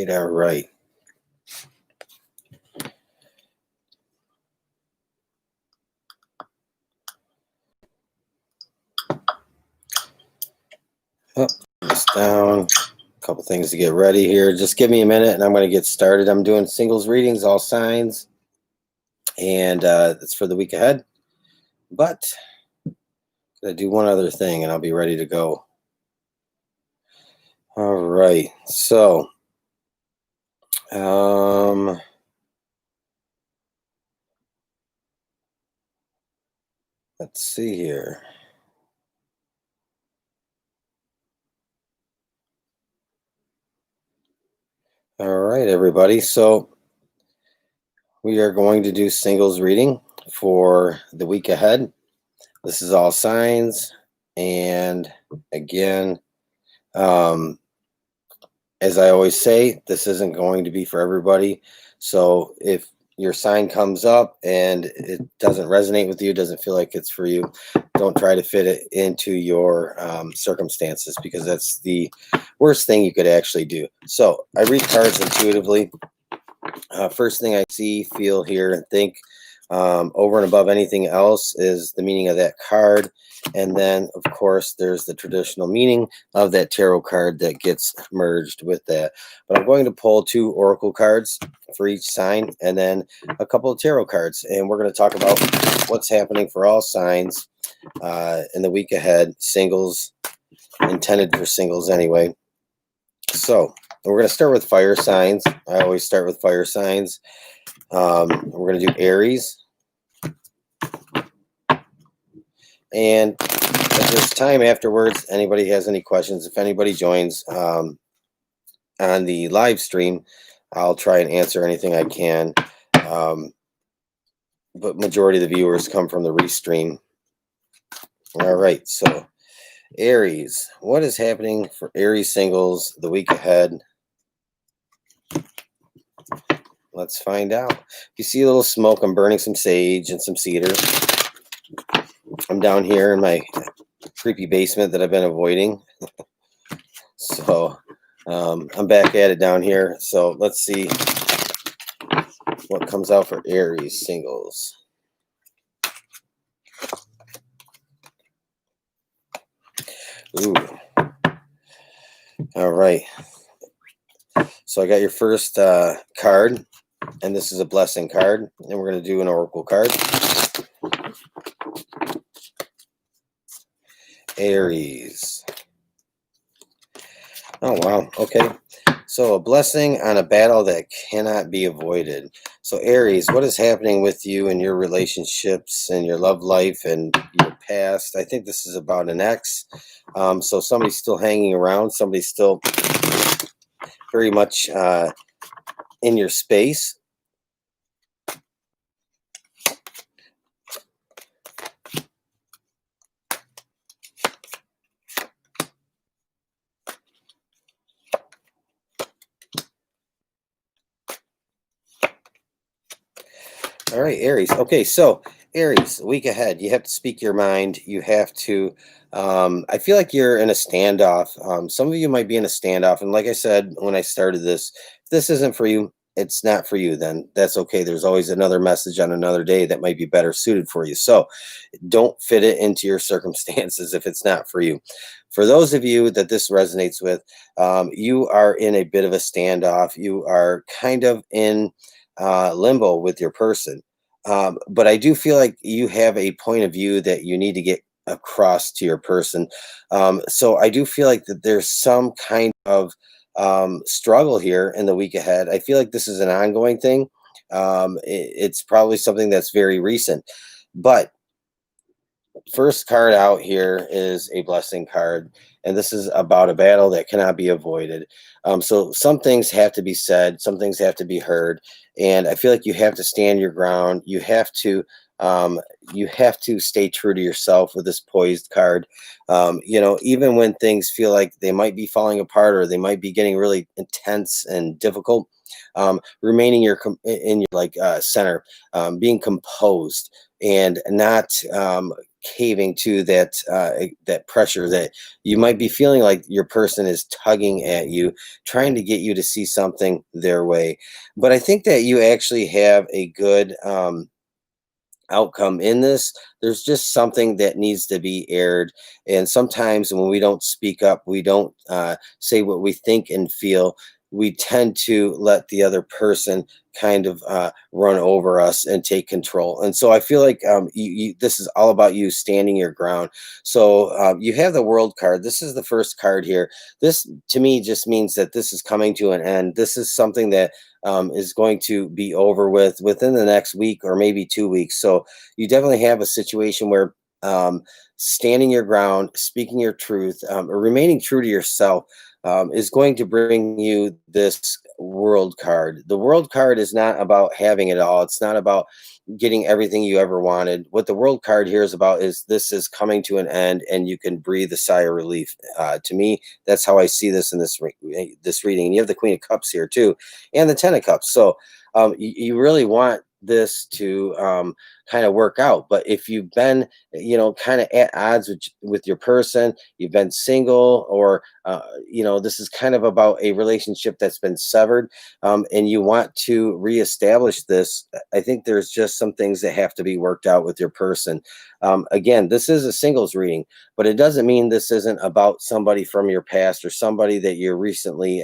right, all right. Oh, this down. A couple things to get ready here. Just give me a minute and I'm going to get started. I'm doing singles readings, all signs, and it's for the week ahead. But I'm going to do one other thing and I'll be ready to go. All right, so let's see here. All right, everybody. So we are going to do singles reading for the week ahead. This is all signs. And again, as I always say, this isn't going to be for everybody. So if your sign comes up and it doesn't resonate with you, doesn't feel like it's for you, don't try to fit it into your circumstances, because that's the worst thing you could actually do. So I read cards intuitively. First thing I see, feel, hear, and think over and above anything else is the meaning of that card. And then, of course, there's the traditional meaning of that tarot card that gets merged with that. But I'm going to pull 2 oracle cards for each sign and then a couple of tarot cards. And we're going to talk about what's happening for all signs in the week ahead, singles, intended for singles anyway. So we're going to start with fire signs. I always start with fire signs. We're going to do Aries. And if there's time afterwards, anybody has any questions, if anybody joins on the live stream, I'll try and answer anything I can. But majority of the viewers come from the restream. All right, so Aries, what is happening for Aries singles the week ahead? Let's find out. If you see a little smoke, I'm burning some sage and some cedar. I'm down here in my creepy basement that I've been avoiding. So I'm back at it down here. So let's see what comes out for Aries singles. Ooh. All right. So I got your first card, and this is a blessing card. And we're going to do an oracle card. Aries. Oh, wow. Okay. So a blessing on a battle that cannot be avoided. So Aries, what is happening with you and your relationships and your love life and your past? I think this is about an ex. So somebody's still hanging around. Somebody's still very much in your space. All right, Aries. Okay, so Aries, week ahead, you have to speak your mind. You have to, I feel like you're in a standoff. Some of you might be in a standoff. And like I said, when I started this, if this isn't for you, it's not for you, then that's okay. There's always another message on another day that might be better suited for you. So don't fit it into your circumstances if it's not for you. For those of you that this resonates with, you are in a bit of a standoff. You are kind of in limbo with your person. But I do feel like you have a point of view that you need to get across to your person. So I do feel like that there's some kind of struggle here in the week ahead. I feel like this is an ongoing thing. It's probably something that's very recent. But first card out here is a blessing card. And this is about a battle that cannot be avoided. So some things have to be said, some things have to be heard, and I feel like you have to stand your ground. You have to stay true to yourself with this poised card. Even when things feel like they might be falling apart or they might be getting really intense and difficult, remaining in your like center, being composed and not caving to that pressure that you might be feeling like your person is tugging at you, trying to get you to see something their way. But I think that you actually have a good outcome in this. There's just something that needs to be aired. And sometimes when we don't speak up, we don't say what we think and feel, we tend to let the other person kind of run over us and take control. And so I feel like this is all about you standing your ground. So you have the World card. This is the first card here. This to me just means that this is coming to an end. This is something that is going to be over with within the next week or maybe 2 weeks. So you definitely have a situation where standing your ground, speaking your truth, or remaining true to yourself is going to bring you this World card. The World card is not about having it all. It's not about getting everything you ever wanted. What the World card here is about is this is coming to an end, and you can breathe a sigh of relief. To me, that's how I see this in this reading. And you have the Queen of Cups here too, and the Ten of Cups. So you really want this to kind of work out. But if you've been, kind of at odds with your person, you've been single, or this is kind of about a relationship that's been severed, and you want to reestablish this, I think there's just some things that have to be worked out with your person. Again, this is a singles reading, but it doesn't mean this isn't about somebody from your past or somebody that you're recently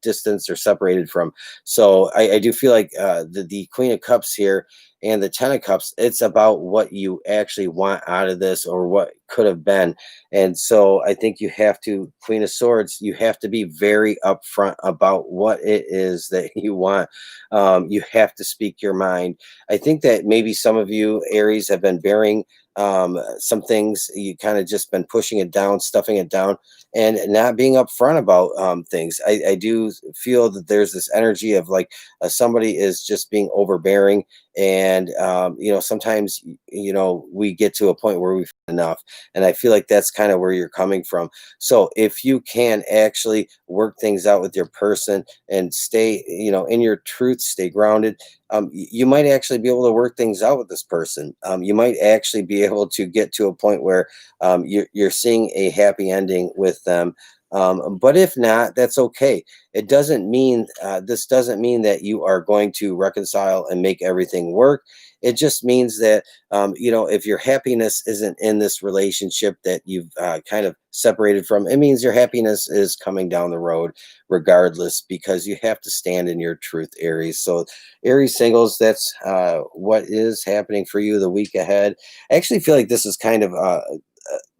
distanced or separated from. So I do feel like the Queen of Cups here and the Ten of Cups, it's about what you actually want out of this or what could have been. And so I think you have to, Queen of Swords, you have to be very upfront about what it is that you want. You have to speak your mind. I think that maybe some of you, Aries, have been bearing some things. You kind of just been pushing it down, stuffing it down, and not being upfront about things. I do feel that there's this energy of like somebody is just being overbearing, and sometimes we get to a point where we've had enough, and I feel like that's kind of where you're coming from. So if you can actually work things out with your person and stay in your truth, stay grounded, you might actually be able to work things out with this person. You might actually be able to get to a point where you're seeing a happy ending with them. But if not, that's okay. It doesn't mean this doesn't mean that you are going to reconcile and make everything work. It just means that if your happiness isn't in this relationship that you've kind of separated from, it means your happiness is coming down the road regardless, because you have to stand in your truth, Aries. So Aries singles, that's what is happening for you the week ahead. I actually feel like this is kind of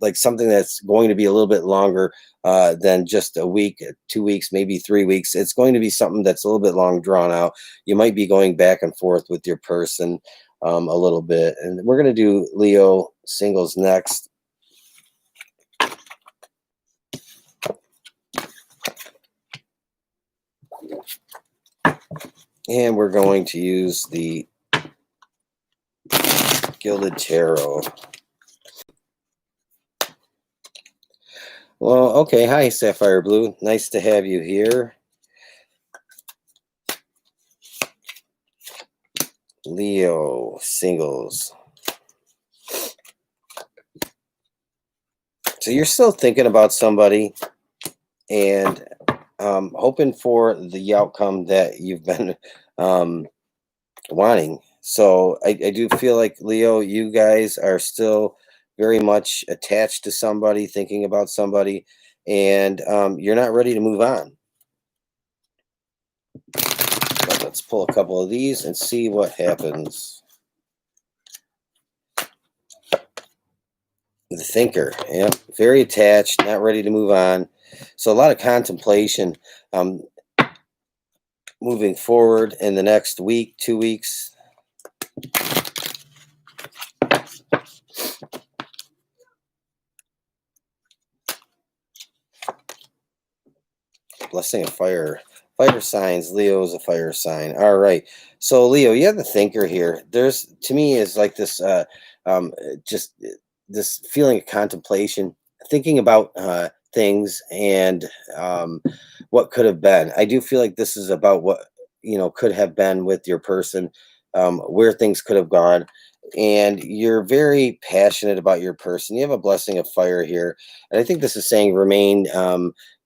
like something that's going to be a little bit longer than just a week, 2 weeks, maybe 3 weeks. It's going to be something that's a little bit long drawn out. You might be going back and forth with your person a little bit. And we're going to do Leo singles next. And we're going to use the Gilded Tarot. Well, okay. Hi, Sapphire Blue. Nice to have you here. Leo singles. So you're still thinking about somebody and hoping for the outcome that you've been wanting. So I do feel like, Leo, you guys are still very much attached to somebody, thinking about somebody, and you're not ready to move on. But let's pull a couple of these and see what happens. The Thinker, yeah, very attached, not ready to move on. So a lot of contemplation moving forward in the next week, 2 weeks. Blessing of fire. Fire signs. Leo is a fire sign. All right. So Leo, you have the Thinker here. There's, to me, is like this just this feeling of contemplation, thinking about things and what could have been. I do feel like this is about what could have been with your person, where things could have gone. And you're very passionate about your person. You have a blessing of fire here. And I think this is saying remain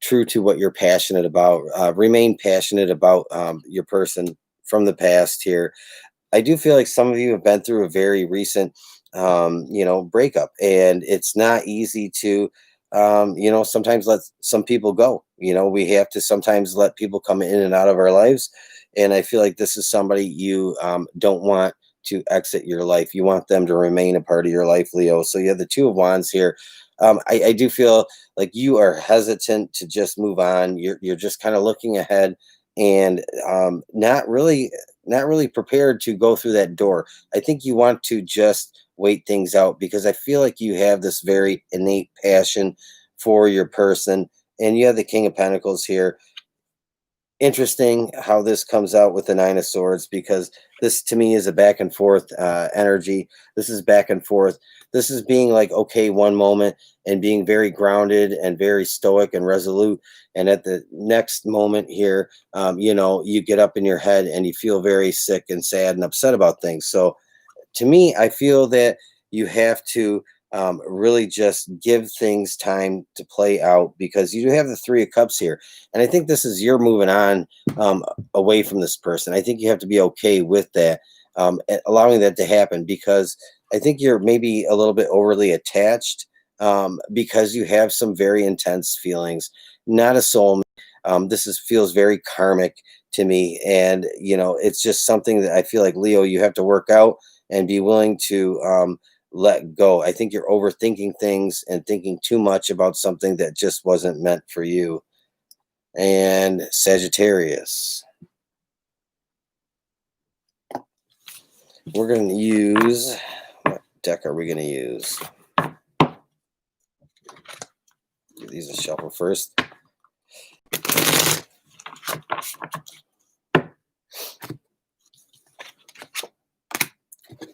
true to what you're passionate about. Remain passionate about your person from the past here. I do feel like some of you have been through a very recent, breakup, and it's not easy to, sometimes let some people go. We have to sometimes let people come in and out of our lives, and I feel like this is somebody you don't want to exit your life. You want them to remain a part of your life, Leo. So you have the Two of Wands here. I do feel like you are hesitant to just move on. You're just kind of looking ahead and not really prepared to go through that door. I think you want to just wait things out because I feel like you have this very innate passion for your person. And you have the King of Pentacles here. Interesting how this comes out with the Nine of Swords, because this to me is a back and forth energy. This is back and forth. This is being like, okay, one moment and being very grounded and very stoic and resolute. And at the next moment here, you get up in your head and you feel very sick and sad and upset about things. So to me, I feel that you have to really just give things time to play out, because you do have the Three of Cups here. And I think this is you're moving on away from this person. I think you have to be okay with that, allowing that to happen, because I think you're maybe a little bit overly attached, because you have some very intense feelings, not a soulmate. This feels very karmic to me. And, it's just something that I feel like, Leo, you have to work out and be willing to let go. I think you're overthinking things and thinking too much about something that just wasn't meant for you. And Sagittarius, we're going to use, what deck are we going to use? Give these a shuffle first.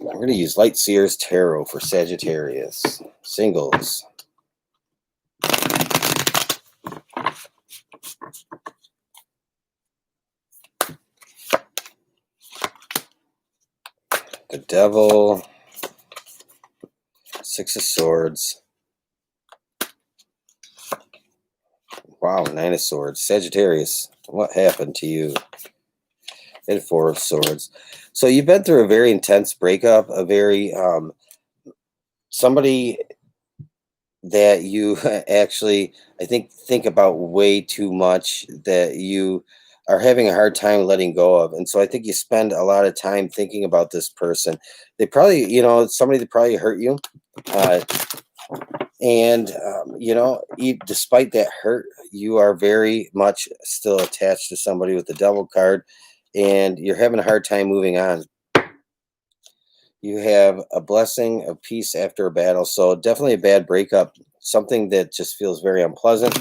We're going to use Light Seers Tarot for Sagittarius. Singles. The Devil. Six of Swords. Wow, Nine of Swords. Sagittarius, what happened to you? And Four of Swords. So you've been through a very intense breakup, a very somebody that you actually, I think about way too much, that you are having a hard time letting go of. And so I think you spend a lot of time thinking about this person. They probably, somebody that probably hurt you. And despite that hurt, you are very much still attached to somebody with the Devil card, and you're having a hard time moving on. You have a blessing of peace after a battle. So definitely a bad breakup, something that just feels very unpleasant.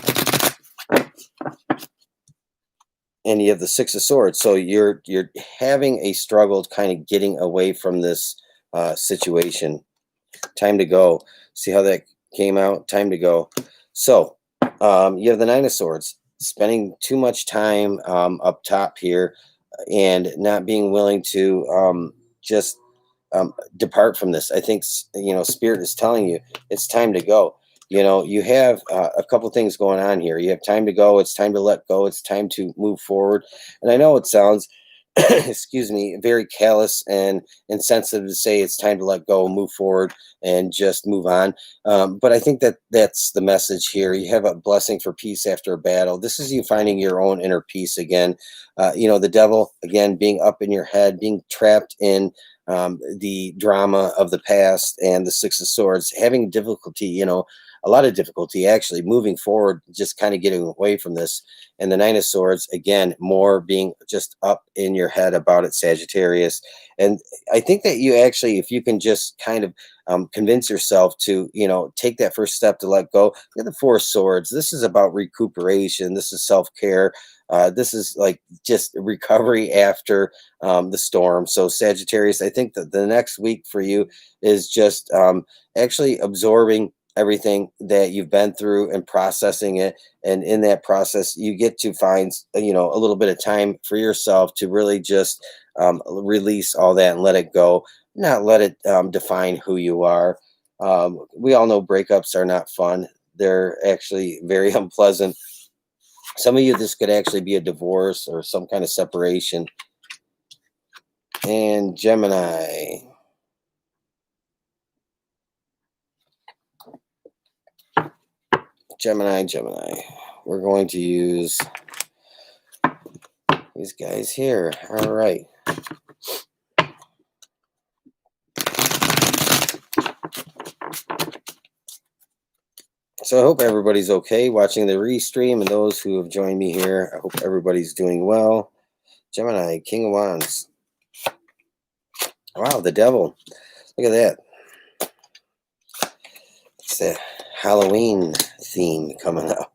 And you have the Six of Swords. So you're having a struggle kind of getting away from this situation. Time to go. See how that came out? Time to go. So you have the Nine of Swords. Spending too much time up top here and not being willing to just depart from this. I think, Spirit is telling you it's time to go. You have a couple things going on here. You have time to go. It's time to let go. It's time to move forward. And I know it sounds, excuse me, very callous and insensitive to say it's time to let go, move forward, and just move on. But I think that that's the message here. You have a blessing for peace after a battle. This is you finding your own inner peace again. The Devil, again, being up in your head, being trapped in the drama of the past, and the Six of Swords, having difficulty, a lot of difficulty actually moving forward, just kind of getting away from this. And the Nine of Swords, again, more being just up in your head about it, Sagittarius. And I think that you actually, if you can just kind of convince yourself to, take that first step to let go. Look at the Four of Swords. This is about recuperation. This is self-care. This is like just recovery after the storm. So Sagittarius, I think that the next week for you is just actually absorbing everything that you've been through and processing it. And in that process, you get to find, a little bit of time for yourself to really just release all that and let it go, not let it define who you are. We all know breakups are not fun. They're actually very unpleasant. Some of you, this could actually be a divorce or some kind of separation. And Gemini. Gemini. We're going to use these guys here. All right. So I hope everybody's okay watching the restream, and those who have joined me here, I hope everybody's doing well. Gemini, King of Wands. Wow, the devil. Look at that. It's a Halloween theme coming up.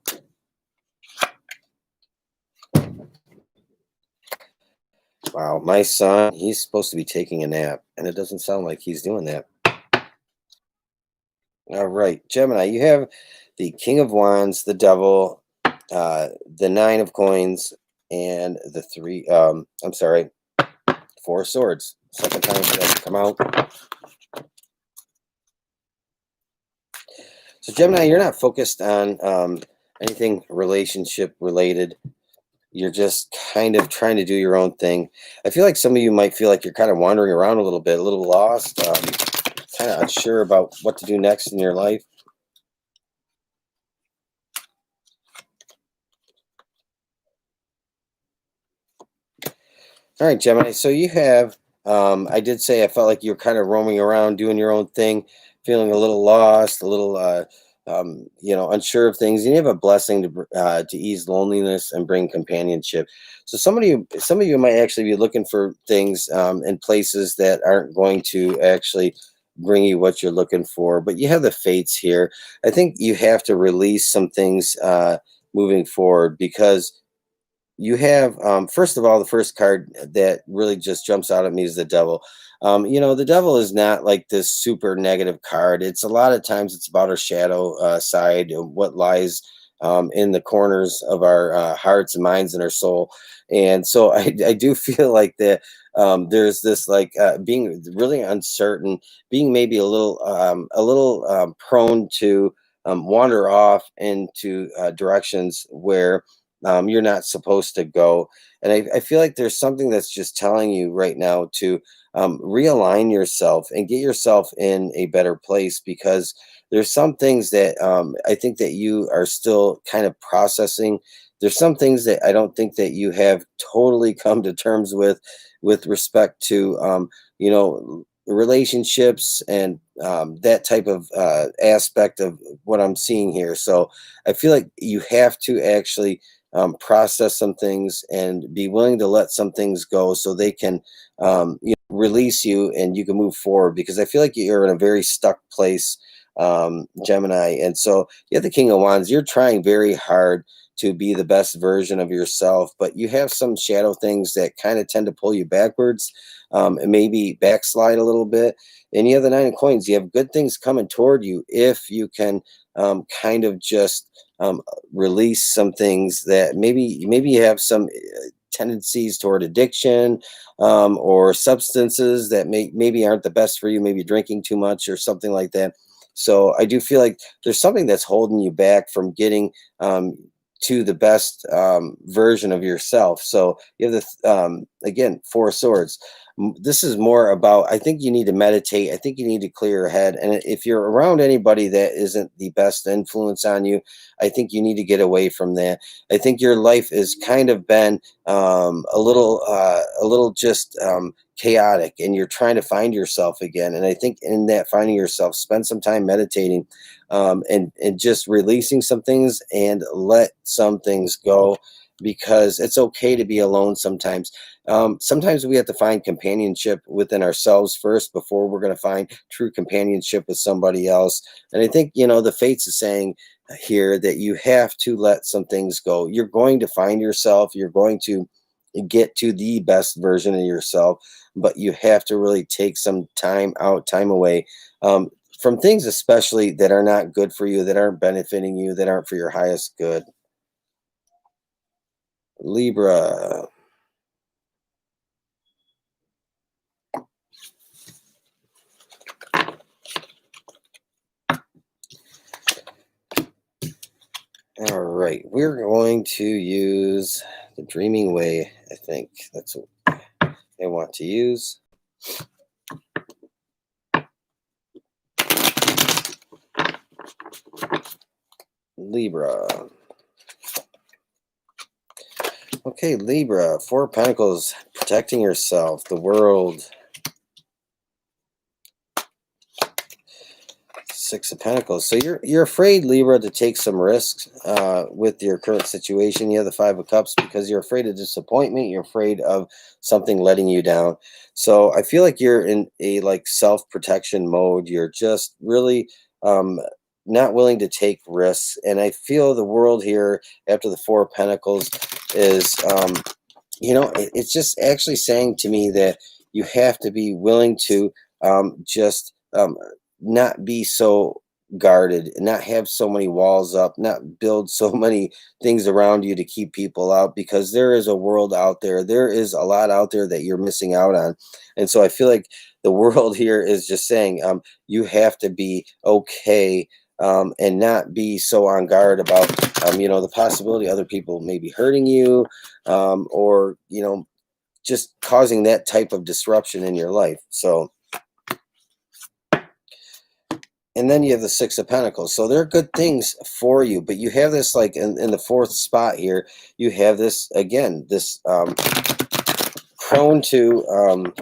Wow, my son, he's supposed to be taking a nap, and it doesn't sound like he's doing that. All right, Gemini, you have the King of Wands, the devil, the Nine of Coins, and the Four of Swords. Second time for that to come out. So Gemini, you're not focused on anything relationship related. You're just kind of trying to do your own thing. I feel like some of you might feel like you're kind of wandering around a little bit, a little lost, kind of unsure about what to do next in your life. All right, Gemini. So you have, I did say I felt like you're kind of roaming around, doing your own thing, feeling a little lost, a little, unsure of things. And you have a blessing to ease loneliness and bring companionship. So some of you might actually be looking for things in places that aren't going to actually bring you what you're looking for. But you have the fates here. I think you have to release some things moving forward, because you have, first of all, the first card that really just jumps out at me is the devil. The devil is not like this super negative card. It's a lot of times it's about our shadow side, what lies in the corners of our hearts and minds and our soul. And so I do feel like that there's this like being really uncertain, being maybe a little prone to wander off into directions where you're not supposed to go. And I feel like there's something that's just telling you right now to realign yourself and get yourself in a better place, because there's some things that I think that you are still kind of processing. There's some things that I don't think that you have totally come to terms with respect to, relationships and that type of aspect of what I'm seeing here. So I feel like you have to actually process some things and be willing to let some things go so they can release you and you can move forward, because I feel like you're in a very stuck place, Gemini. And so you have the King of Wands. You're trying very hard to be the best version of yourself, but you have some shadow things that kind of tend to pull you backwards, and maybe backslide a little bit. And you have the Nine of Coins. You have good things coming toward you if you can kind of just release some things that maybe you have some tendencies toward addiction, or substances that maybe aren't the best for you, maybe drinking too much or something like that. So I do feel like there's something that's holding you back from getting to the best version of yourself. So you have the again, Four of Swords. This is more about, I think you need to meditate. I think you need to clear your head. And if you're around anybody that isn't the best influence on you, I think you need to get away from that. I think your life has kind of been a little just chaotic, and you're trying to find yourself again. And I think in that finding yourself, spend some time meditating, and just releasing some things and let some things go, because it's okay to be alone sometimes. Sometimes we have to find companionship within ourselves first before we're going to find true companionship with somebody else. And I think, the fates is saying here that you have to let some things go. You're going to find yourself. You're going to get to the best version of yourself, but you have to really take some time out, time away. from things especially that are not good for you, that aren't benefiting you, that aren't for your highest good. Libra. All right, we're going to use the Dreaming Way. I think that's what I want to use. Libra. Okay, Libra, Four of Pentacles, protecting yourself, the world. Six of Pentacles. So you're afraid, Libra, to take some risks with your current situation. You have the Five of Cups because you're afraid of disappointment. You're afraid of something letting you down. So I feel like you're in a like self-protection mode. You're just really not willing to take risks. And I feel the world here after the Four of Pentacles is it's just actually saying to me that you have to be willing to just not be so guarded, not have so many walls up, not build so many things around you to keep people out, because there is a world out there. There is a lot out there that you're missing out on. And so I feel like the world here is just saying you have to be okay and not be so on guard about the possibility other people may be hurting you or just causing that type of disruption in your life. So, and then you have the Six of Pentacles. So there are good things for you, but you have this like in the fourth spot here, you have this, again, this prone to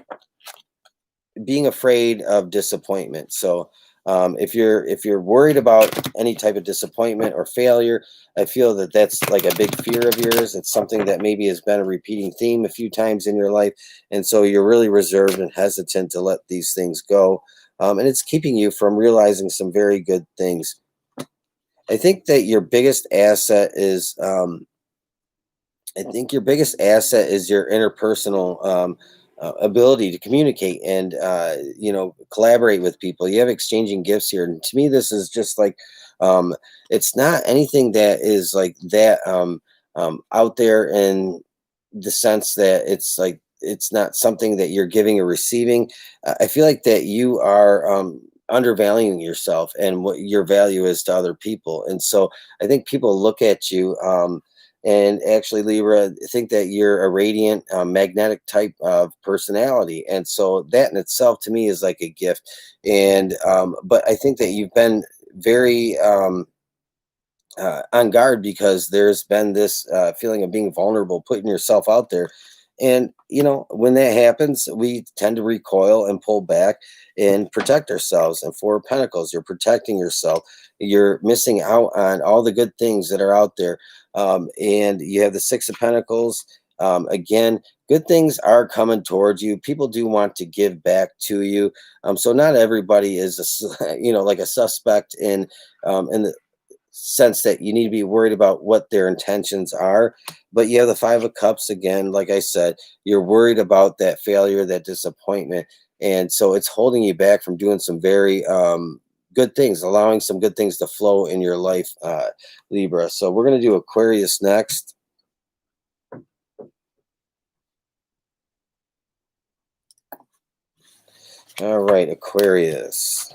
being afraid of disappointment. So if you're worried about any type of disappointment or failure, I feel that that's like a big fear of yours. It's something that maybe has been a repeating theme a few times in your life. And so you're really reserved and hesitant to let these things go. And it's keeping you from realizing some very good things. I think that your biggest asset is, your interpersonal ability to communicate and collaborate with people. You have exchanging gifts here, and to me, this is just like it's not anything that is like that out there in the sense that it's like it's not something that you're giving or receiving. I feel like that you are undervaluing yourself and what your value is to other people, and so I think people look at you. And actually, Libra, think that you're a radiant, magnetic type of personality, and so that in itself, to me, is like a gift. And but I think that you've been very on guard because there's been this feeling of being vulnerable, putting yourself out there. And when that happens, we tend to recoil and pull back and protect ourselves. And Four of Pentacles, you're protecting yourself. You're missing out on all the good things that are out there. And you have the Six of Pentacles. Again, good things are coming towards you. People do want to give back to you. So not everybody is like a suspect in the sense that you need to be worried about what their intentions are. But you have the Five of Cups again. Like I said, you're worried about that failure, that disappointment, and so it's holding you back from doing some very good things, allowing some good things to flow in your life, Libra. So we're going to do Aquarius next. All right, Aquarius.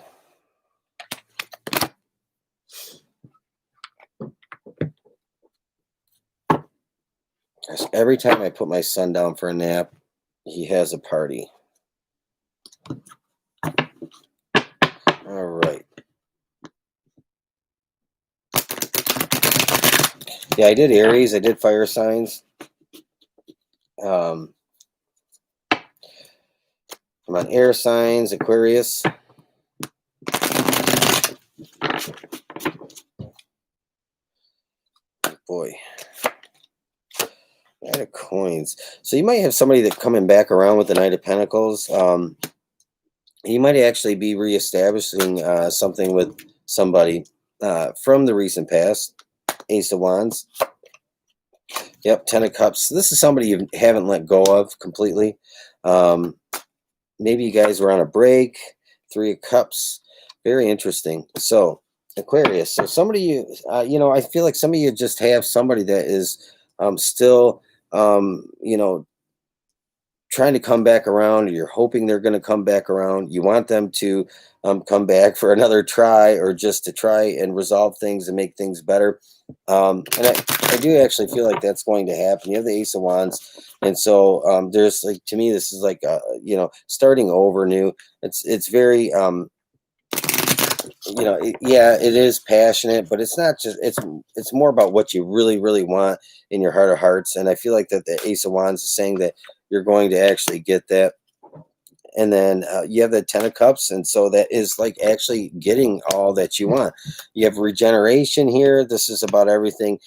Every time I put my son down for a nap, he has a party. All right. Yeah, I did Aries. I did fire signs. I'm on air signs, Aquarius. Boy. Knight of Coins. So you might have somebody that coming back around with the Knight of Pentacles. You might actually be reestablishing something with somebody from the recent past. Ace of Wands. Yep, Ten of Cups. So this is somebody you haven't let go of completely. Maybe you guys were on a break. Three of Cups. Very interesting. So, Aquarius. So, somebody I feel like some of you just have somebody that is still, you know, trying to come back around, or you're hoping they're going to come back around. You want them to come back for another try, or just to try and resolve things and make things better. And I do actually feel like that's going to happen. You have the Ace of Wands, and so there's like, to me, this is like starting over new. It's very yeah, it is passionate, but it's not just, it's more about what you really really want in your heart of hearts. And I feel like that the Ace of Wands is saying that you're going to actually get that. And then you have the Ten of Cups, and so that is like actually getting all that you want. You have regeneration here. This is about everything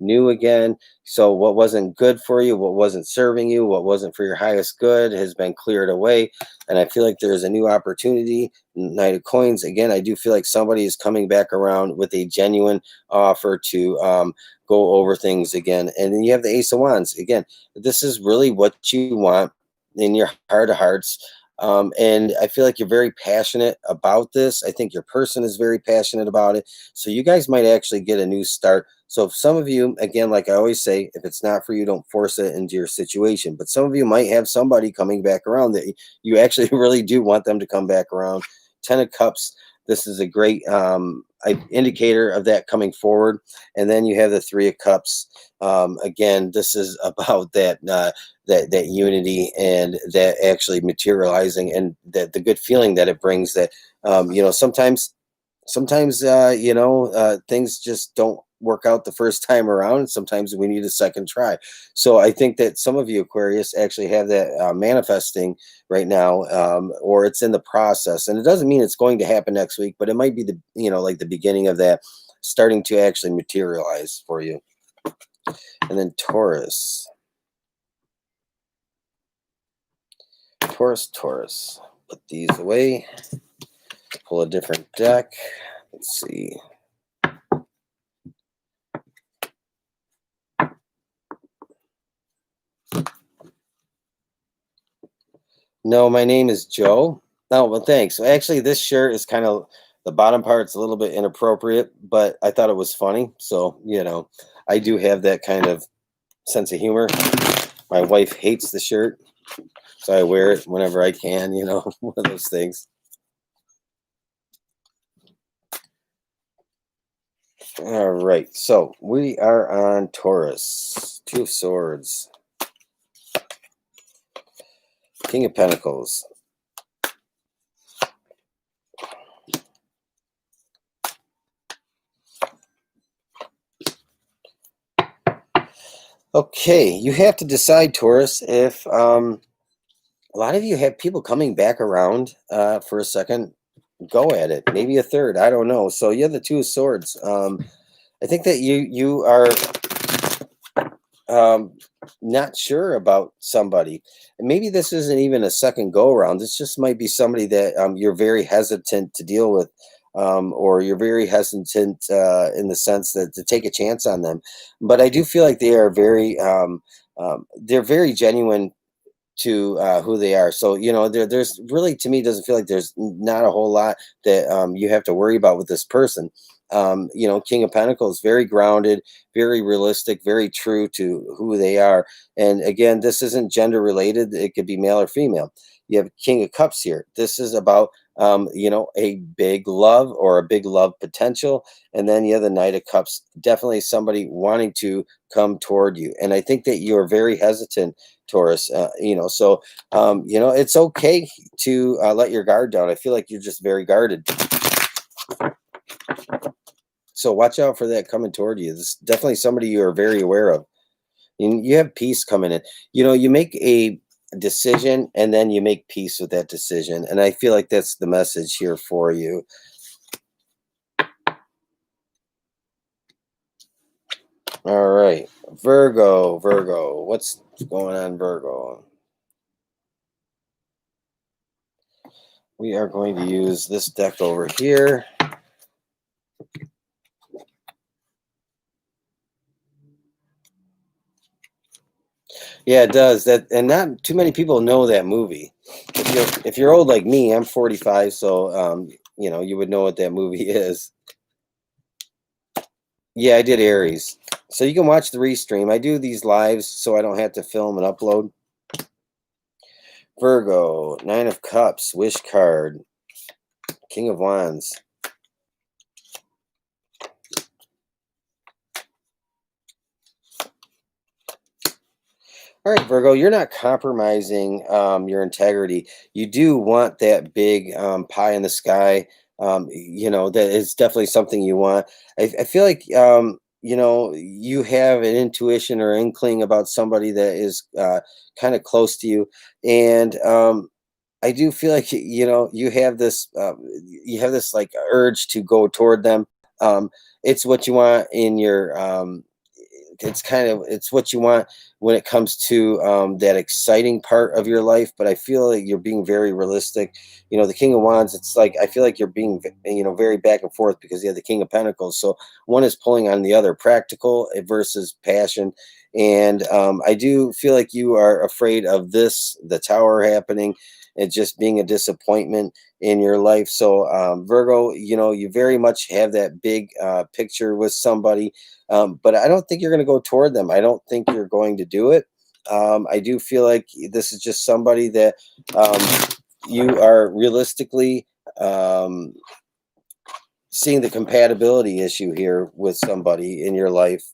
new again. So what wasn't good for you, what wasn't serving you, what wasn't for your highest good has been cleared away. And I feel like there's a new opportunity. Knight of Coins again. I do feel like somebody is coming back around with a genuine offer to go over things again. And then you have the Ace of Wands again. This is really what you want in your heart of hearts. And I feel like you're very passionate about this. I think your person is very passionate about it. So you guys might actually get a new start. So if some of you, again, like I always say, if it's not for you, don't force it into your situation. But some of you might have somebody coming back around that you actually really do want them to come back around. Ten of Cups. This is a great indicator of that coming forward. And then you have the Three of Cups. Again, this is about that that unity, and that actually materializing, and that the good feeling that it brings. That sometimes things just don't work out the first time around. Sometimes we need a second try. So I think that some of you Aquarius actually have that manifesting right now, or it's in the process. And it doesn't mean it's going to happen next week, but it might be like the beginning of that starting to actually materialize for you. And then Taurus. Taurus. Put these away. Pull a different deck. Let's see. No, my name is Joe. Oh, well, thanks. Actually, this shirt is kind of, the bottom part's a little bit inappropriate, but I thought it was funny. So, I do have that kind of sense of humor. My wife hates the shirt, so I wear it whenever I can, one of those things. All right, so we are on Taurus. Two of Swords. King of Pentacles. Okay, you have to decide, Taurus, if a lot of you have people coming back around for a second. Go at it. Maybe a third. I don't know. So you have the Two of Swords. I think that you are not sure about somebody. And maybe this isn't even a second go around. This just might be somebody that you're very hesitant to deal with, or you're very hesitant in the sense that to take a chance on them. But I do feel like they are they're very genuine to who they are. So there's really, to me, doesn't feel like there's not a whole lot that you have to worry about with this person. King of Pentacles, very grounded, very realistic, very true to who they are. And again, this isn't gender related. It could be male or female. You have King of Cups here. This is about a big love, or a big love potential. And then you have the Knight of Cups, definitely somebody wanting to come toward you. And I think that you're very hesitant, Taurus. It's okay to let your guard down. I feel like you're just very guarded. So watch out for that coming toward you. This is definitely somebody you are very aware of. And you have peace coming in. You make a decision, and then you make peace with that decision. And I feel like that's the message here for you. All right. Virgo. What's going on, Virgo? We are going to use this deck over here. Yeah, it does. That, and not too many people know that movie. If you're old like me, I'm 45, so you would know what that movie is. Yeah, I did Aries. So you can watch the restream. I do these lives so I don't have to film and upload. Virgo, Nine of Cups, Wish card, King of Wands. All right, Virgo, you're not compromising your integrity. You do want that big pie in the sky. That is definitely something you want. I feel like, you have an intuition or inkling about somebody that is kind of close to you. And I do feel like, you have this like urge to go toward them. It's what you want in your, it's what you want when it comes to that exciting part of your life. But I feel like you're being very realistic. The King of Wands, it's like I feel like you're being very back and forth because you have the King of Pentacles, so one is pulling on the other, practical versus passion. And I do feel like you are afraid of the Tower happening and just being a disappointment in your life. So Virgo, you very much have that big picture with somebody, but I don't think you're going to go toward them. I don't think you're going to do it. I do feel like this is just somebody that you are realistically seeing the compatibility issue here with somebody in your life.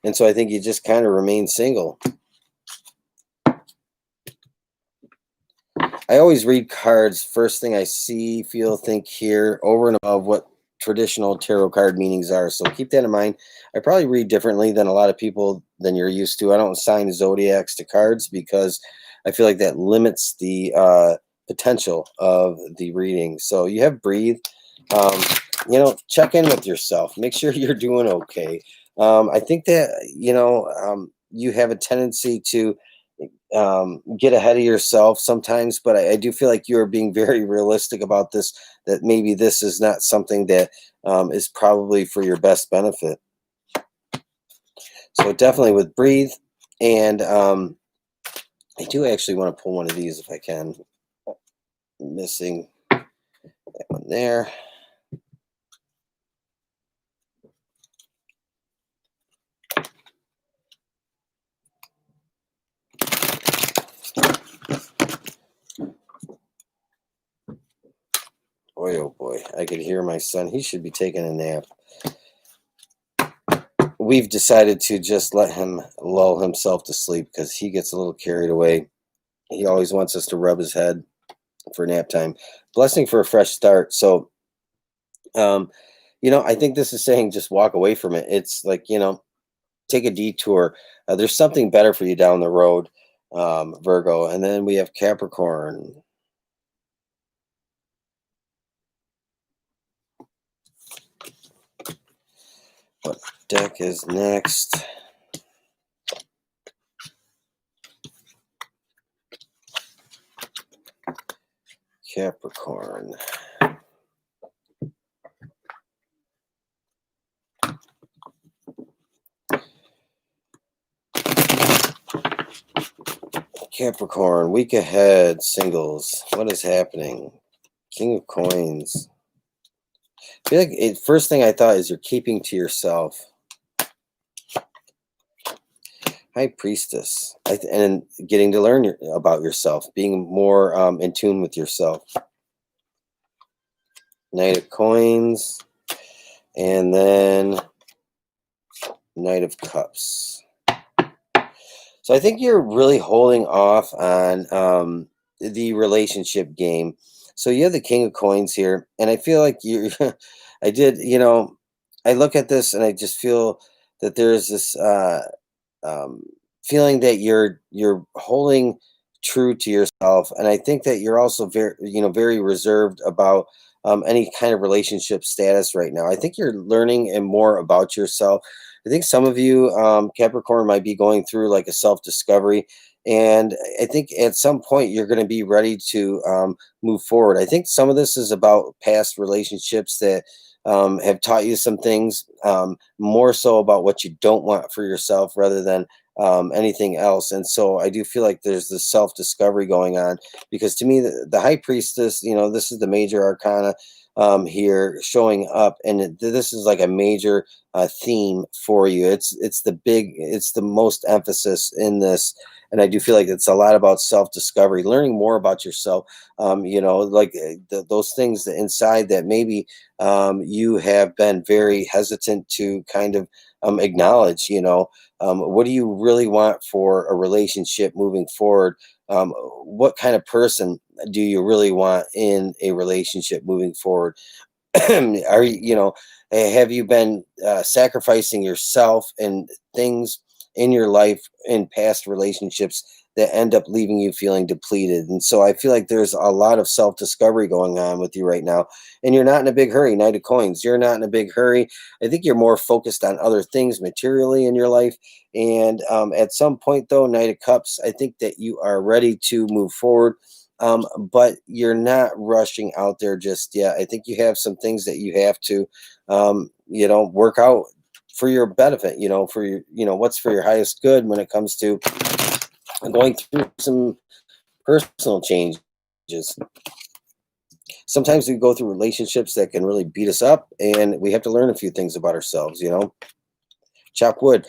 And so I think you just kind of remain single. I always read cards first thing I see, feel, think, hear, over and above what traditional tarot card meanings are. So keep that in mind. I probably read differently than a lot of people than you're used to. I don't assign zodiacs to cards because I feel like that limits the potential of the reading. So you have breathe. Check in with yourself. Make sure you're doing okay. I think that, you have a tendency to get ahead of yourself sometimes, but I do feel like you're being very realistic about this, that maybe this is not something that is probably for your best benefit. So definitely with breathe. And I do actually want to pull one of these if I can. Missing that one there. Boy, oh boy, I could hear my son. He should be taking a nap. We've decided to just let him lull himself to sleep because he gets a little carried away. He always wants us to rub his head for nap time. Blessing for a fresh start. So, I think this is saying just walk away from it. It's like, take a detour. There's something better for you down the road, Virgo. And then we have Capricorn. What deck is next? Capricorn. Capricorn, week ahead, singles. What is happening? King of Coins. I feel like first thing I thought is you're keeping to yourself. High Priestess. And getting to learn about yourself, being more in tune with yourself. Knight of Coins. And then Knight of Cups. So I think you're really holding off on the relationship game. So you have the King of Coins here. And I feel like I look at this and I just feel that there's this feeling that you're holding true to yourself. And I think that you're also very reserved about any kind of relationship status right now. I think you're learning and more about yourself. I think some of you, Capricorn, might be going through like a self-discovery. And I think at some point you're going to be ready to move forward. I think some of this is about past relationships that have taught you some things, more so about what you don't want for yourself rather than anything else. And so I do feel like there's this self-discovery going on, because to me, the high priestess, this is the major arcana here showing up, and this is like a major theme for you. It's the most emphasis in this. And I do feel like it's a lot about self-discovery, learning more about yourself. Like those things that inside that maybe you have been very hesitant to kind of acknowledge. What do you really want for a relationship moving forward? What kind of person do you really want in a relationship moving forward? Are you, have you been sacrificing yourself and things in your life in past relationships that end up leaving you feeling depleted? And so I feel like there's a lot of self discovery going on with you right now, and you're not in a big hurry. Knight of Coins, you're not in a big hurry. I think you're more focused on other things materially in your life. And at some point, though, Knight of Cups, I think that you are ready to move forward, but you're not rushing out there just yet. I think you have some things that you have to, work out for your benefit, for your, what's for your highest good when it comes to going through some personal changes. Sometimes we go through relationships that can really beat us up, and we have to learn a few things about ourselves. Chop wood.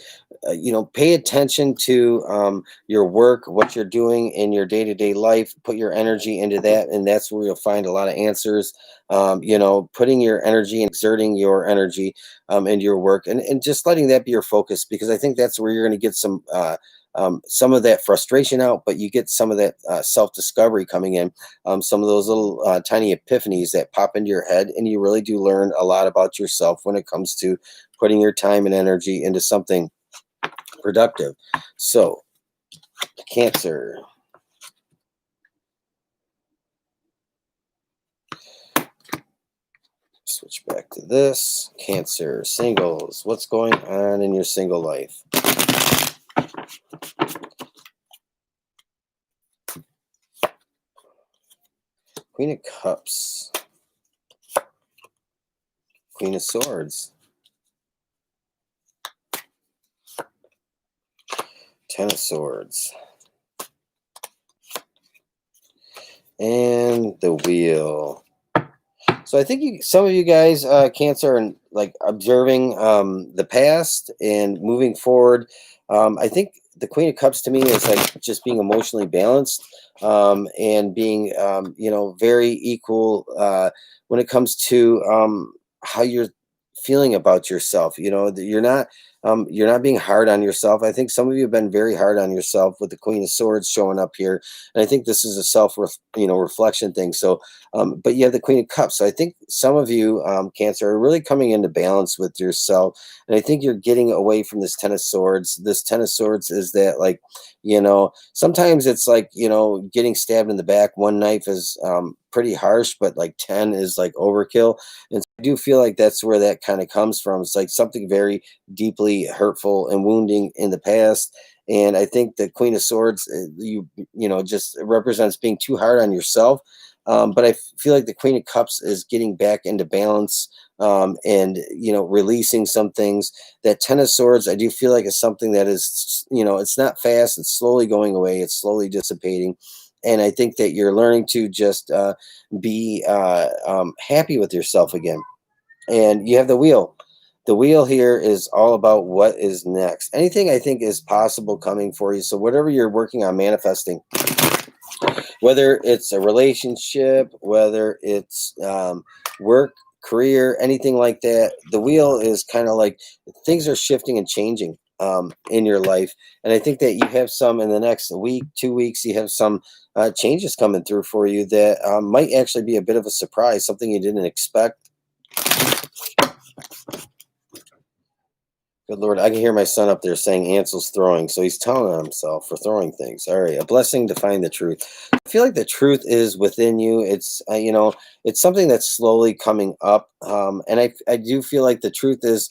Pay attention to your work, what you're doing in your day-to-day life. Put your energy into that, and that's where you'll find a lot of answers. Putting your energy and exerting your energy into your work, and just letting that be your focus, because I think that's where you're going to get some of that frustration out, but you get some of that self-discovery coming in, some of those little tiny epiphanies that pop into your head, and you really do learn a lot about yourself when it comes to putting your time and energy into something productive. So, Cancer. Switch back to this. Cancer, singles. What's going on in your single life? Queen of Cups. Queen of Swords. Ten of Swords. And the Wheel. So I think some of you guys, Cancer, are like observing the past and moving forward. I think the Queen of Cups to me is like just being emotionally balanced, and being, very equal when it comes to how you're feeling about yourself. That you're not being hard on yourself. I think some of you have been very hard on yourself with the Queen of Swords showing up here, and I think this is a reflection thing. So, but you have the Queen of Cups. So I think some of you, Cancer, are really coming into balance with yourself, and I think you're getting away from this Ten of Swords. This Ten of Swords is that, like, sometimes it's like, getting stabbed in the back. One knife is pretty harsh, but like 10 is like overkill. And so I do feel like that's where that kind of comes from. It's like something very deeply hurtful and wounding in the past. And I think the Queen of Swords, just represents being too hard on yourself. But I feel like the Queen of Cups is getting back into balance, and releasing some things. That Ten of Swords, I do feel like, is something that is, it's not fast. It's slowly going away. It's slowly dissipating. And I think that you're learning to just be happy with yourself again. And you have the Wheel. The Wheel here is all about what is next. Anything I think is possible coming for you. So whatever you're working on manifesting, whether it's a relationship, whether it's work, career, anything like that, the Wheel is kind of like things are shifting and changing in your life. And I think that you have some in the next week, 2 weeks, you have some changes coming through for you that might actually be a bit of a surprise, something you didn't expect. Good Lord, I can hear my son up there saying Ansel's throwing. So he's telling on himself for throwing things. All right, a blessing to find the truth. I feel like the truth is within you. It's, it's something that's slowly coming up. And I do feel like the truth is,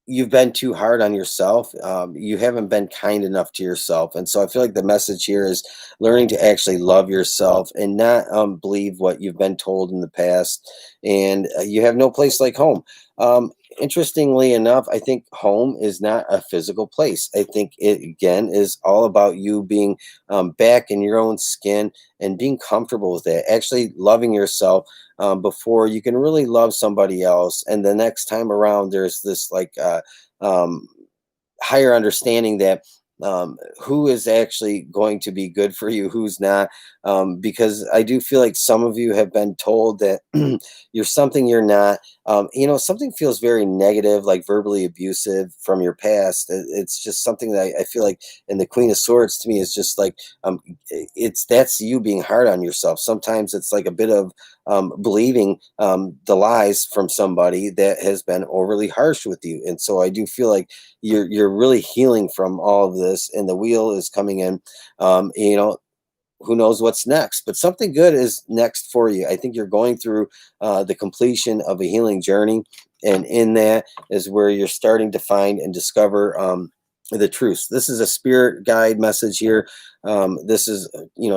you've been too hard on yourself. You haven't been kind enough to yourself. And so I feel like the message here is learning to actually love yourself and not believe what you've been told in the past. And you have no place like home. interestingly enough, I think home is not a physical place. I think it again is all about you being back in your own skin and being comfortable with it. Actually, loving yourself before you can really love somebody else. And the next time around, there's this like um, higher understanding that who is actually going to be good for you, who's not. Because I do feel like some of you have been told that you're something you're not. Something feels very negative, like verbally abusive from your past. It's just something that I feel like, and the Queen of Swords to me is just like, that's you being hard on yourself. Sometimes it's like a bit of believing the lies from somebody that has been overly harsh with you. And so I do feel like you're really healing from all of this, and the wheel is coming in. Who knows what's next, but something good is next for you. I think you're going through the completion of a healing journey, and in that is where you're starting to find and discover the truth. This is a spirit guide message here. This is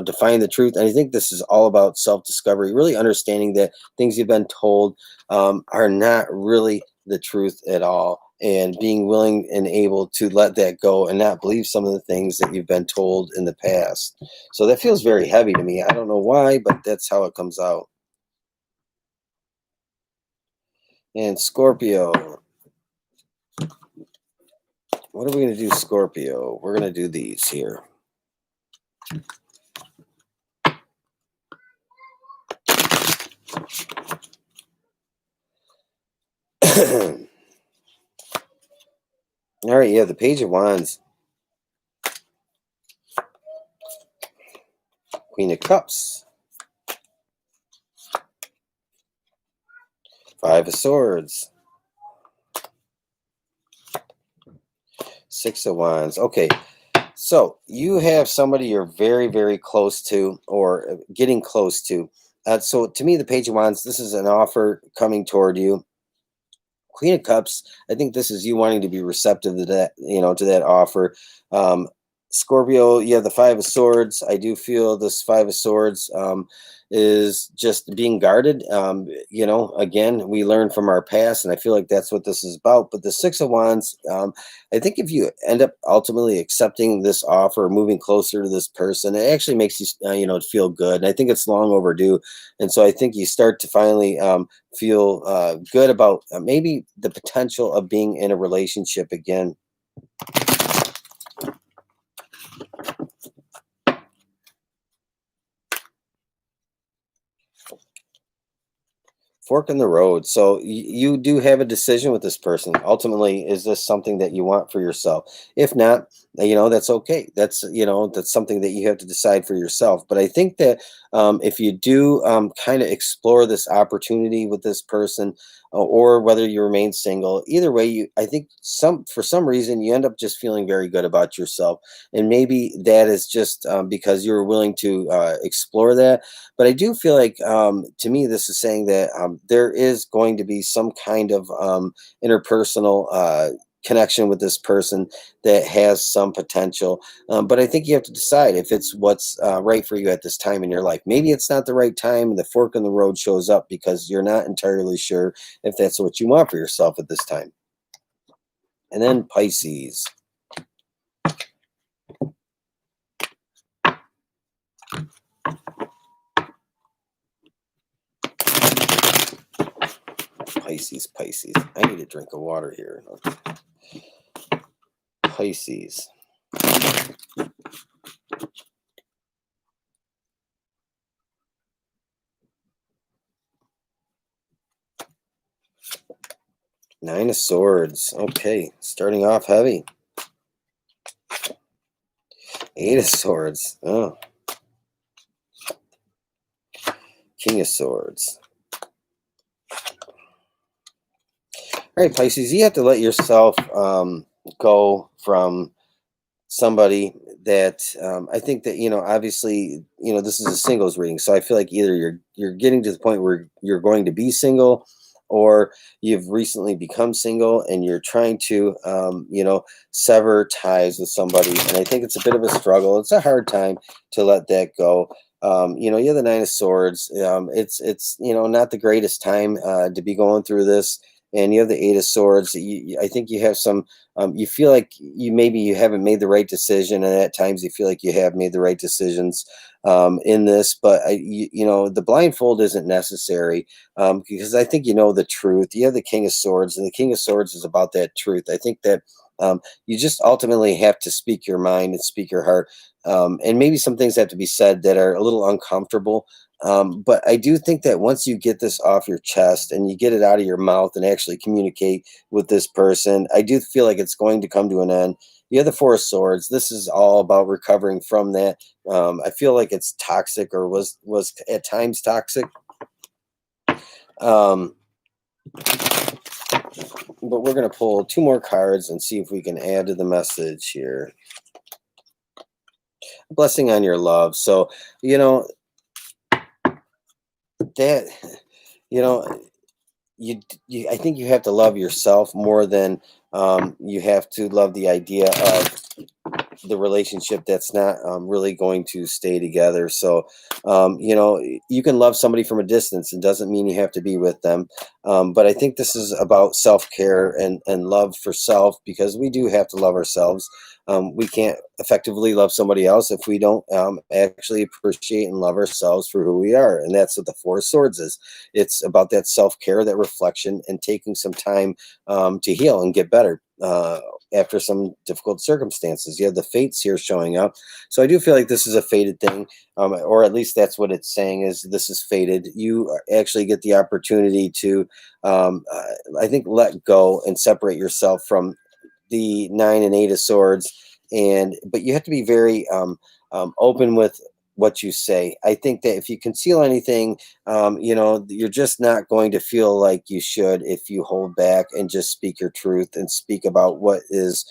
define the truth, and I think this is all about self-discovery, really understanding that things you've been told are not really the truth at all, and being willing and able to let that go and not believe some of the things that you've been told in the past. So that feels very heavy to me. I don't know why, but that's how it comes out. And Scorpio, what are we going to do, Scorpio? We're going to do these here. All right, yeah, the Page of Wands, Queen of Cups, Five of Swords, Six of Wands. Okay, so you have somebody you're very, very close to, or getting close to. So to me, the Page of Wands, this is an offer coming toward you. Queen of Cups, I think this is you wanting to be receptive to that, to that offer. Um, Scorpio, you have the Five of Swords. I do feel this Five of Swords is just being guarded. Again, we learn from our past, and I feel like that's what this is about. But the Six of Wands, I think if you end up ultimately accepting this offer, moving closer to this person, it actually makes you, feel good. And I think it's long overdue. And so I think you start to finally feel good about maybe the potential of being in a relationship again. Fork in the road. So you do have a decision with this person. Ultimately, is this something that you want for yourself? If not, that's okay. That's something that you have to decide for yourself. But I think that if you do kind of explore this opportunity with this person, or whether you remain single, either way, I think for some reason you end up just feeling very good about yourself, and maybe that is just because you're willing to explore that. But I do feel like, to me, this is saying that there is going to be some kind of interpersonal connection with this person that has some potential. But I think you have to decide if it's what's right for you at this time in your life. Maybe it's not the right time, and the fork in the road shows up because you're not entirely sure if that's what you want for yourself at this time. And then Pisces. Pisces. I need a drink of water here. Pisces. Nine of Swords. Okay, starting off heavy. Eight of Swords. Oh. King of Swords. All right, Pisces, you have to let yourself go from somebody that I think that, obviously, this is a singles reading. So I feel like either you're getting to the point where you're going to be single, or you've recently become single and you're trying to, sever ties with somebody. And I think it's a bit of a struggle. It's a hard time to let that go. You have the Nine of Swords. It's not the greatest time to be going through this. and you have the Eight of Swords. I think you have some. You feel like you haven't made the right decision, and at times you feel like you have made the right decisions in this. But the blindfold isn't necessary because I think you know the truth. You have the King of Swords, and the King of Swords is about that truth. I think that you just ultimately have to speak your mind and speak your heart. And maybe some things have to be said that are a little uncomfortable. But I do think that once you get this off your chest and you get it out of your mouth and actually communicate with this person, I do feel like it's going to come to an end. You have the Four of Swords. This is all about recovering from that. I feel like it's toxic, or was at times toxic. Um, but we're going to pull two more cards and see if we can add to the message here. Blessing on your love. So, that, I think you have to love yourself more than you have to love the idea of the relationship that's not really going to stay together. So, you can love somebody from a distance. It doesn't mean you have to be with them. But I think this is about self-care and love for self, because we do have to love ourselves. We can't effectively love somebody else if we don't actually appreciate and love ourselves for who we are. And that's what the Four of Swords is. It's about that self-care, that reflection, and taking some time to heal and get better after some difficult circumstances. You have the fates here showing up. So I do feel like this is a fated thing, or at least that's what it's saying, is this is fated. You actually get the opportunity to, I think, let go and separate yourself from the Nine and Eight of Swords. But you have to be very open with what you say. I think that if you conceal anything, you're just not going to feel like you should if you hold back and just speak your truth and speak about what is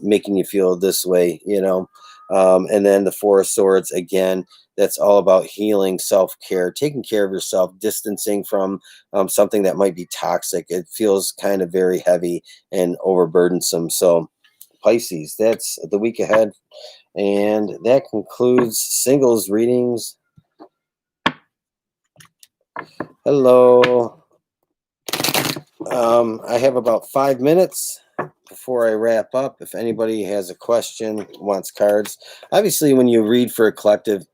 making you feel this way, and then the Four of Swords, again, that's all about healing, self-care, taking care of yourself, distancing from something that might be toxic. It feels kind of very heavy and overburdensome. So Pisces, that's the week ahead. And that concludes singles readings. Hello. I have about 5 minutes before I wrap up. If anybody has a question, wants cards. Obviously, when you read for a collective,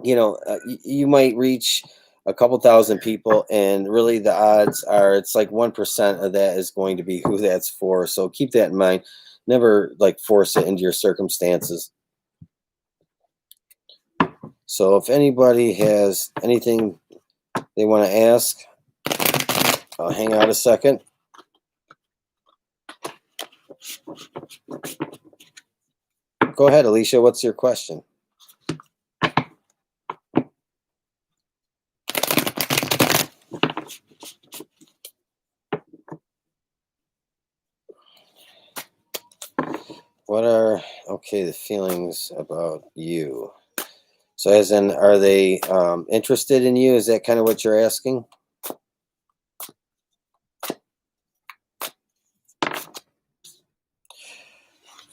you might reach a couple thousand people, and really the odds are it's like 1% of that is going to be who that's for. So keep that in mind. Never force it into your circumstances. So if anybody has anything they want to ask, I'll hang out a second. Go ahead, Alicia. What's your question? What are, the feelings about you? So as in, are they interested in you? Is that kind of what you're asking?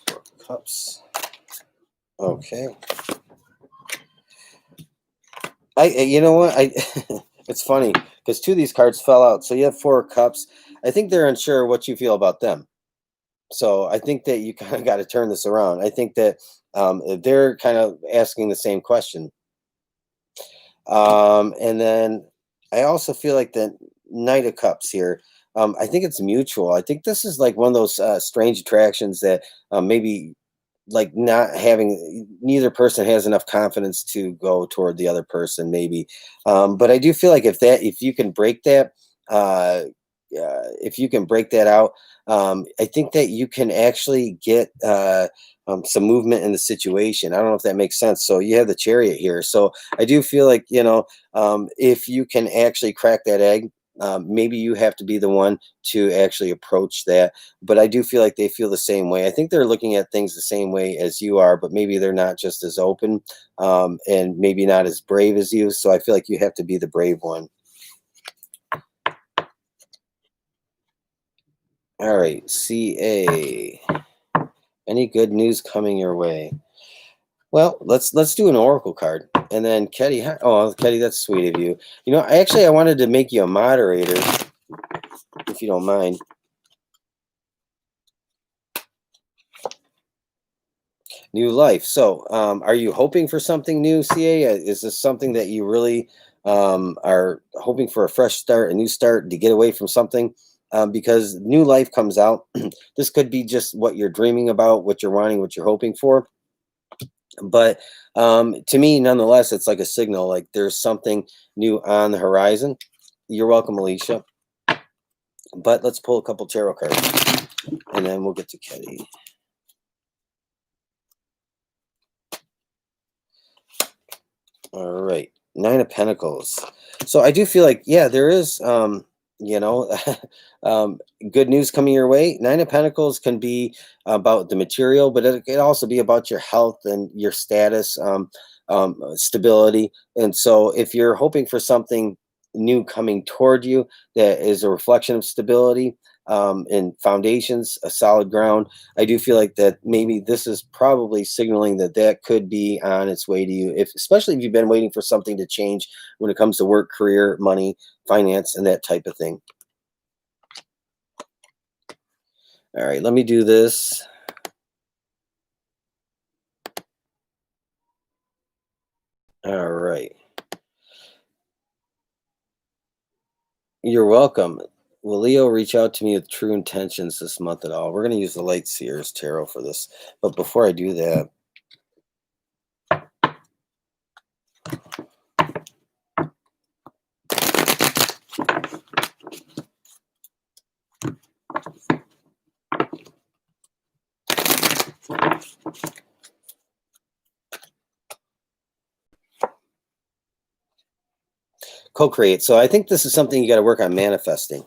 Four Cups. Okay. You know what? It's funny because two of these cards fell out. So you have Four Cups. I think they're unsure what you feel about them. So I think that you kind of got to turn this around. I think that they're kind of asking the same question. And then I also feel like the Knight of Cups here. I think it's mutual. I think this is like one of those strange attractions that maybe not having, neither person has enough confidence to go toward the other person, maybe. But I do feel like if you can break that, if you can break that out, I think that you can actually get some movement in the situation. I don't know if that makes sense. So you have the Chariot here. So I do feel like, if you can actually crack that egg, maybe you have to be the one to actually approach that. But I do feel like they feel the same way. I think they're looking at things the same way as you are, but maybe they're not just as open and maybe not as brave as you. So I feel like you have to be the brave one. All right, CA. Any good news coming your way? Well, let's do an oracle card, and then Ketty. Oh, Ketty, that's sweet of you. I wanted to make you a moderator. if you don't mind. New life. So, are you hoping for something new, CA? Is this something that you really are hoping for a fresh start, a new start to get away from something? Because new life comes out. This could be just what you're dreaming about, what you're wanting, what you're hoping for. But to me, nonetheless, it's like a signal, like there's something new on the horizon. You're welcome, Alicia. But let's pull a couple tarot cards and then we'll get to Ketty. All right. Nine of Pentacles. So I do feel like, yeah, there is, you know, good news coming your way. Nine of Pentacles can be about the material, but it can also be about your health and your status, stability. And so if you're hoping for something new coming toward you that is a reflection of stability, and foundations, a solid ground, I do feel like that maybe this is probably signaling that that could be on its way to you, if especially if you've been waiting for something to change when it comes to work, career, money, finance, and that type of thing. All right, let me do this. All right. You're welcome. Will Leo reach out to me with true intentions this month at all? We're going to use the Light Seers Tarot for this. But before I do that, co-create. So I think this is something you got to work on manifesting,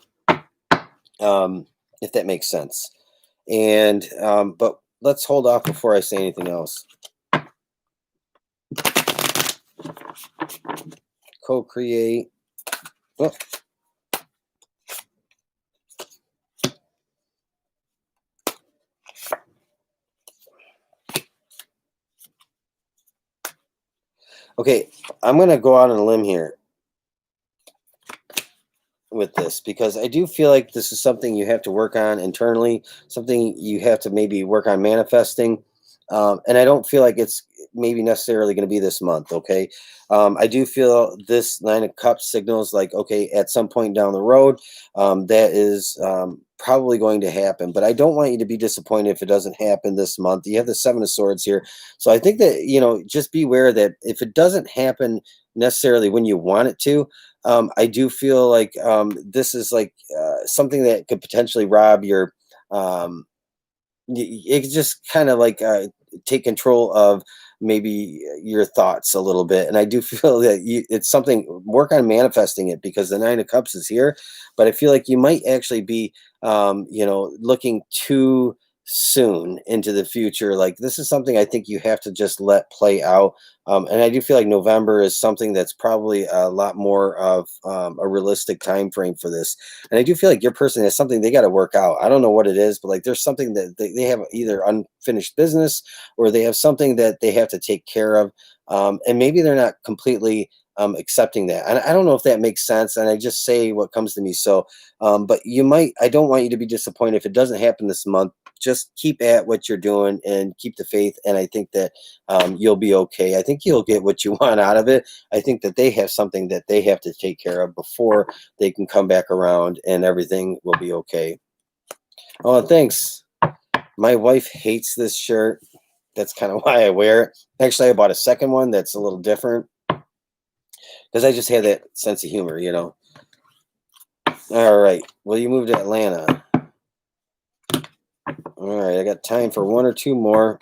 if that makes sense. And but let's hold off before I say anything else. Co-create. Oh. Okay, I'm going to go out on a limb here with this because I do feel like this is something you have to work on internally, something you have to maybe work on manifesting. And I don't feel like it's maybe necessarily going to be this month. Okay. I do feel this Nine of Cups signals like, okay, at some point down the road, that is probably going to happen. But I don't want you to be disappointed if it doesn't happen this month. You have the Seven of Swords here. So I think that, you know, just be aware that if it doesn't happen necessarily when you want it to, I do feel like this is like something that could potentially rob your, it could just kind of like take control of maybe your thoughts a little bit. And I do feel that it's something, work on manifesting it because the Nine of Cups is here. But I feel like you might actually be, you know, looking too soon into the future. Like this is something I think you have to just let play out. And I do feel like November is something that's probably a lot more of a realistic time frame for this. And I do feel like your person has something they got to work out. I don't know what it is, but like there's something that they have either unfinished business or they have something that they have to take care of. And maybe they're not completely accepting that. And I don't know if that makes sense. And I just say what comes to me. So, but you might, I don't want you to be disappointed if it doesn't happen this month. Just keep at what you're doing and keep the faith. And I think that you'll be okay. I think you'll get what you want out of it. I think that they have something that they have to take care of before they can come back around and everything will be okay. Oh, thanks. My wife hates this shirt. That's kind of why I wear it. Actually, I bought a second one that's a little different because I just had that sense of humor, you know. All right. Well, you moved to Atlanta. All right. I got time for one or two more.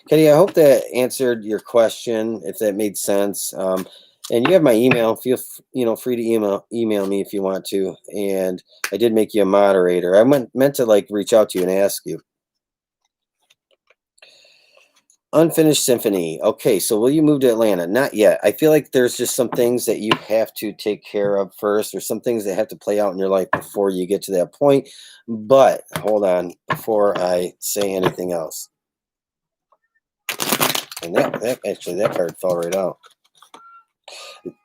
Kenny, I hope that answered your question, if that made sense. And you have my email. Feel free to email me if you want to. And I did make you a moderator. I meant to like reach out to you and ask you. Unfinished symphony. Okay, so will you move to Atlanta? Not yet. I feel like there's just some things that you have to take care of first. There's some things that have to play out in your life before you get to that point. But hold on before I say anything else. And that card fell right out.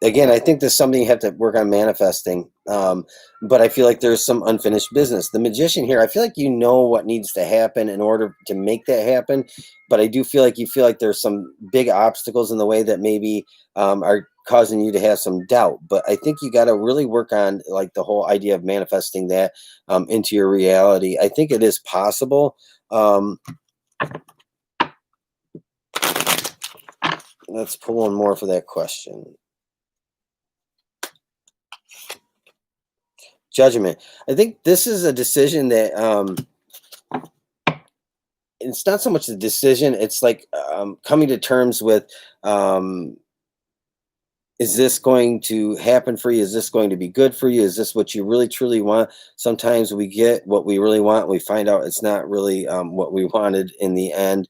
Again, I think there's something you have to work on manifesting. But I feel like there's some unfinished business. The magician here, I feel like you know what needs to happen in order to make that happen. But I do feel like you feel like there's some big obstacles in the way that maybe are causing you to have some doubt. But I think you got to really work on like the whole idea of manifesting that into your reality. I think it is possible. Um, let's pull one more for that question. Judgment. I think this is a decision that it's not so much the decision, it's like coming to terms with um, is this going to happen for you? Is this going to be good for you? Is this what you really truly want? Sometimes we get what we really want. We find out it's not really what we wanted in the end.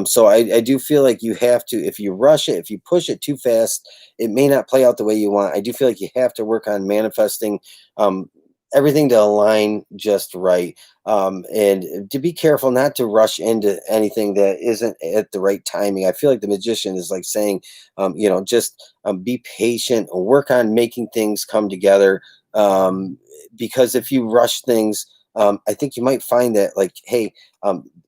So I do feel like you have to, if you rush it, if you push it too fast, it may not play out the way you want. I do feel like you have to work on manifesting um, everything to align just right. And to be careful not to rush into anything that isn't at the right timing. I feel like the magician is like saying, just be patient, work on making things come together. Um, because if you rush things, I think you might find that, like, hey,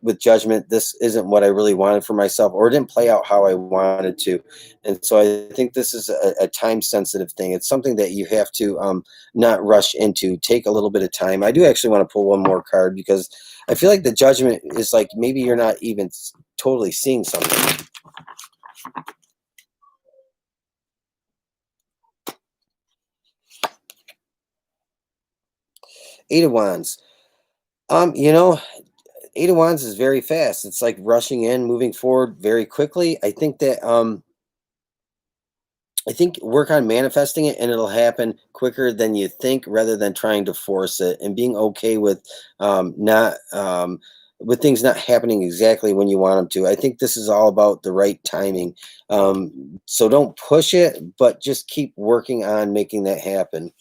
with judgment, this isn't what I really wanted for myself, or it didn't play out how I wanted to. And so I think this is a time sensitive thing. It's something that you have to not rush into, take a little bit of time. I do actually want to pull one more card because I feel like the judgment is like maybe you're not even totally seeing something. Eight of Wands. You know, Eight of Wands is very fast. It's like rushing in, moving forward very quickly. I think work on manifesting it and it'll happen quicker than you think rather than trying to force it, and being okay with not with things not happening exactly when you want them to. I think this is all about the right timing. So don't push it, but just keep working on making that happen.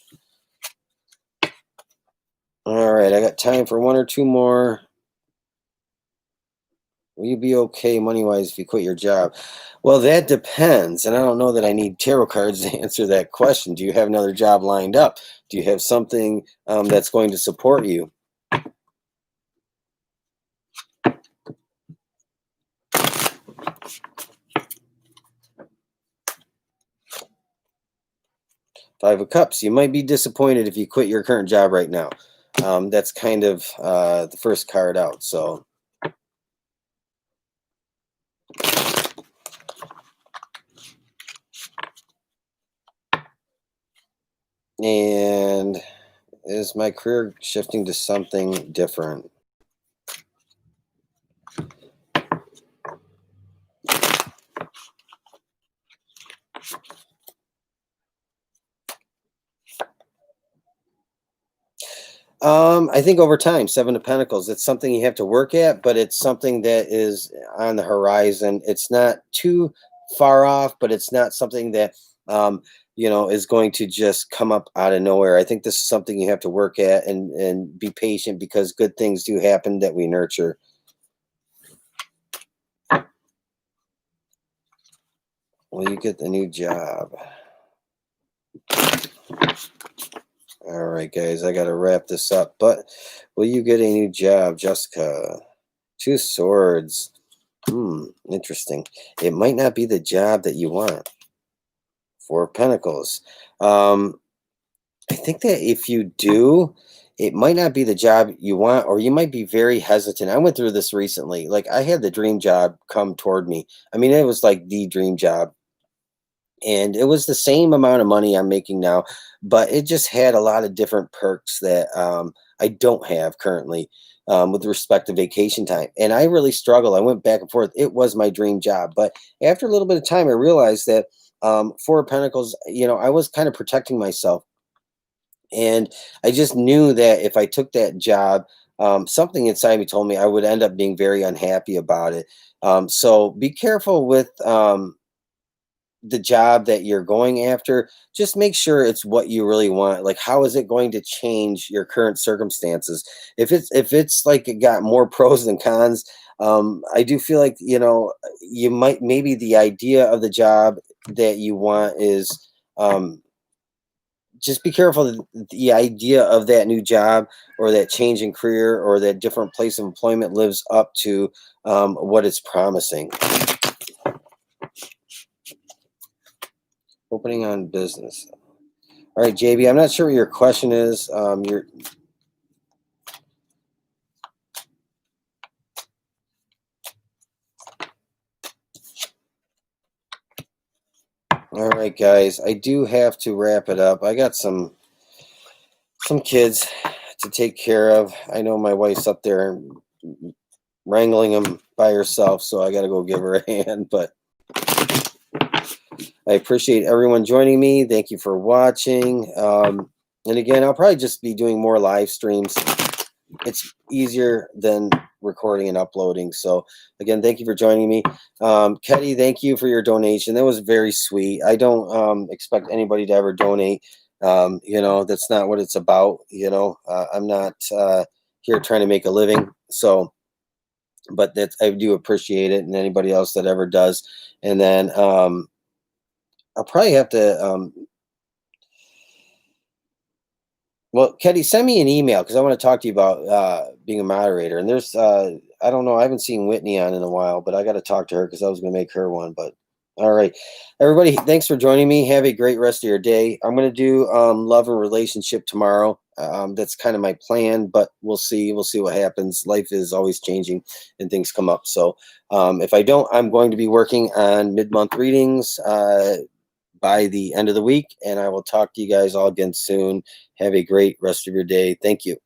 All right, I got time for one or two more. Will you be okay money wise if you quit your job? Well, that depends. And I don't know that I need tarot cards to answer that question. Do you have another job lined up? Do you have something that's going to support you? Five of Cups. You might be disappointed if you quit your current job right now. That's kind of the first card out. So, and is my career shifting to something different? I think over time, Seven of Pentacles, it's something you have to work at, but it's something that is on the horizon. It's not too far off, but it's not something that, is going to just come up out of nowhere. I think this is something you have to work at and be patient because good things do happen that we nurture. Will you get the new job? All right, guys, I got to wrap this up, but will you get a new job, Jessica? Two Swords. Interesting. It might not be the job that you want. Four of Pentacles. Um, I think that if you do, it might not be the job you want, or you might be very hesitant. I went through this recently. Like, I had the dream job come toward me. I mean, it was like the dream job. And it was the same amount of money I'm making now, but it just had a lot of different perks that I don't have currently with respect to vacation time. And I really struggled. I went back and forth. It was my dream job. But after a little bit of time, I realized that Four of Pentacles, I was kind of protecting myself. And I just knew that if I took that job, something inside me told me I would end up being very unhappy about it. So be careful with the job that you're going after. Just make sure it's what you really want. Like, how is it going to change your current circumstances? If it's like it got more pros than cons, I do feel like, you might, maybe the idea of the job that you want is, um, just be careful that the idea of that new job or that change in career or that different place of employment lives up to what it's promising. Opening on business. All right, JB, I'm not sure what your question is. You're all right, guys. I do have to wrap it up. I got some kids to take care of. I know my wife's up there wrangling them by herself, so I got to go give her a hand. But I appreciate everyone joining me. Thank you for watching. And again, I'll probably just be doing more live streams. It's easier than recording and uploading. So again, thank you for joining me. Ketty, thank you for your donation. That was very sweet. I don't expect anybody to ever donate. That's not what it's about. I'm not here trying to make a living. So, but that I do appreciate it, and anybody else that ever does. And then I'll probably have to well, Ketty, send me an email because I want to talk to you about being a moderator. And there's, I don't know, I haven't seen Whitney on in a while, but I got to talk to her because I was going to make her one. But all right, everybody, thanks for joining me. Have a great rest of your day. I'm going to do love and relationship tomorrow. That's kind of my plan, but we'll see. We'll see what happens. Life is always changing and things come up. So if I don't, I'm going to be working on mid-month readings by the end of the week, and I will talk to you guys all again soon. Have a great rest of your day. Thank you.